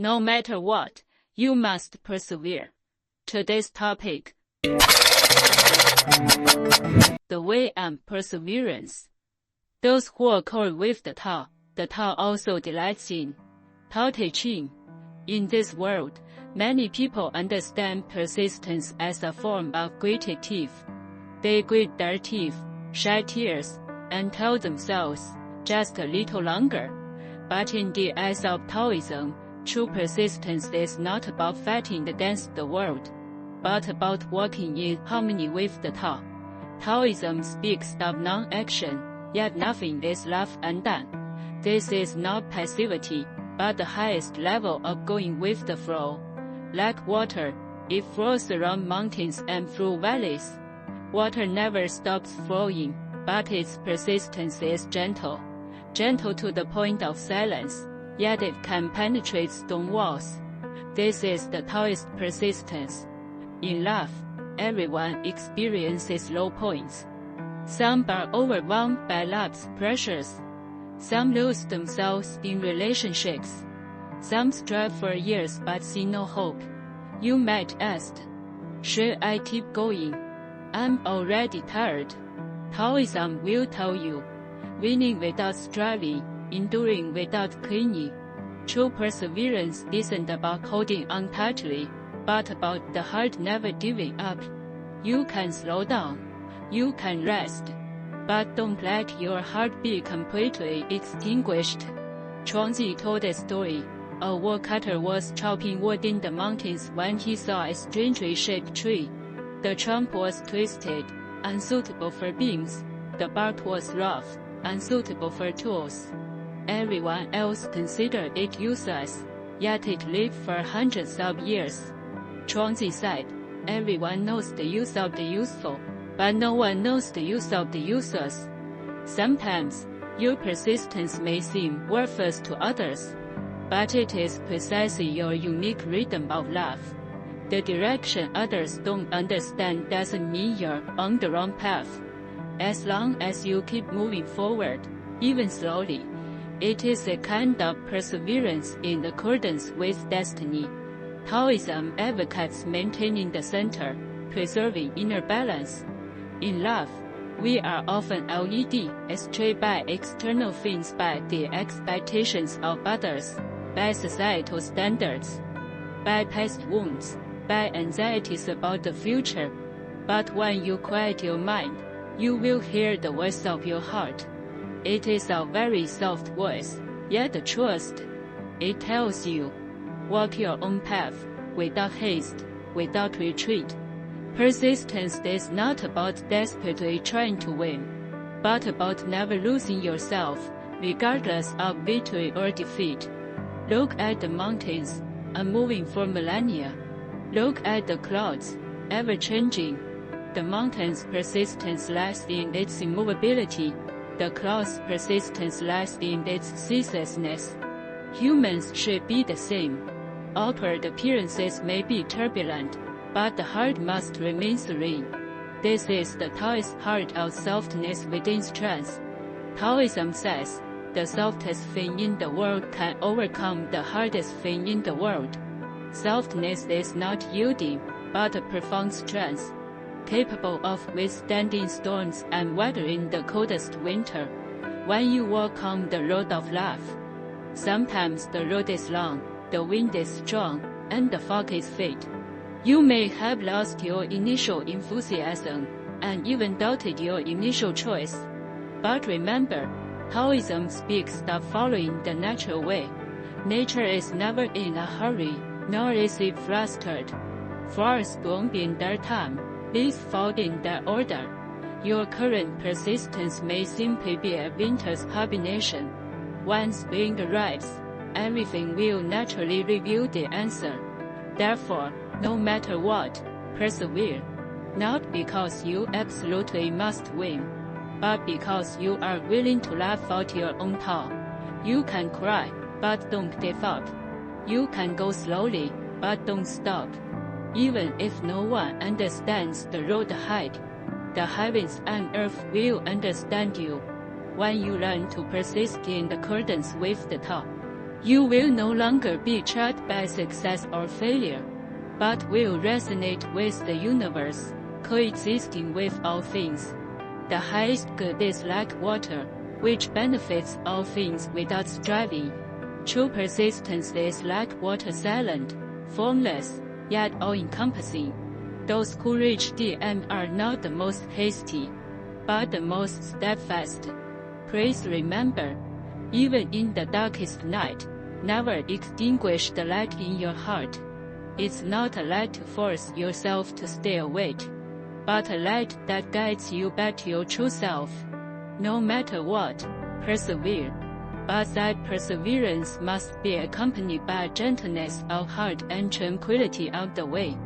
No matter what, you must persevere. Today's topic: the way and perseverance. Those who accord with the Tao also delights in Tao Te Ching. In this world, many people understand persistence as a form of gritted. They grit their teeth, shed tears, and tell themselves, just a little longer. But in the eyes of Taoism, true persistence is not about fighting against the world, but about working in harmony with the Tao. Taoism speaks of non-action, yet nothing is left undone. This is not passivity, but the highest level of going with the flow. Like water, it flows around mountains and through valleys. Water never stops flowing, but its persistence is gentle to the point of silence, yet it can penetrate stone walls. This is the Taoist persistence. In love, everyone experiences low points. Some are overwhelmed by love's pressures. Some lose themselves in relationships. Some strive for years but see no hope. You might ask, should I keep going? I'm already tired. Taoism will tell you, winning without striving, enduring without clinging. True perseverance isn't about holding on tightly, but about the heart never giving up. You can slow down. You can rest. But don't let your heart be completely extinguished. Chuangzi told a story. A woodcutter was chopping wood in the mountains when he saw a strangely shaped tree. The trunk was twisted, unsuitable for beams. The bark was rough, unsuitable for tools. Everyone else considered it useless, yet it lived for hundreds of years. Chuangzi said, everyone knows the use of the useful, but no one knows the use of the useless. Sometimes, your persistence may seem worthless to others, but it is precisely your unique rhythm of life. The direction others don't understand doesn't mean you're on the wrong path. As long as you keep moving forward, even slowly, it is a kind of perseverance in accordance with destiny. Taoism advocates maintaining the center, preserving inner balance. In love, we are often led astray by external things, by the expectations of others, by societal standards, by past wounds, by anxieties about the future. But when you quiet your mind, you will hear the voice of your heart. It is a very soft voice, yet the truest. It tells you, walk your own path, without haste, without retreat. Persistence is not about desperately trying to win, but about never losing yourself, regardless of victory or defeat. Look at the mountains, unmoving for millennia. Look at the clouds, ever-changing. The mountain's persistence lies in its immovability. The cloud's persistence lies in its ceaselessness. Humans should be the same. Outward appearances may be turbulent, but the heart must remain serene. This is the Taoist heart of softness within strength. Taoism says, the softest thing in the world can overcome the hardest thing in the world. Softness is not yielding, but a profound strength, capable of withstanding storms and weathering the coldest winter. When you walk on the road of life, sometimes the road is long, the wind is strong, and the fog is thick. You may have lost your initial enthusiasm, and even doubted your initial choice. But remember, Taoism speaks of following the natural way. Nature is never in a hurry, nor is it flustered. Flowers bloom in their time, leaves fall in their order. Your current persistence may simply be a winter's hibernation. When spring arrives, everything will naturally reveal the answer. Therefore, no matter what, persevere. Not because you absolutely must win, but because you are willing to laugh out your own Tao. You can cry, but don't give up. You can go slowly, but don't stop. Even if no one understands the road ahead, the heavens and earth will understand you. When you learn to persist in accordance with the Tao, You will no longer be trapped by success or failure, but will resonate with the universe, coexisting with all things. The highest good is like water, which benefits all things without striving. True persistence is like water, silent, formless, yet all-encompassing. Those who reach the end are not the most hasty, but the most steadfast. Please remember, even in the darkest night, never extinguish the light in your heart. It's not a light to force yourself to stay awake, but a light that guides you back to your true self. No matter what, persevere. But that perseverance must be accompanied by gentleness of heart and tranquility of the way.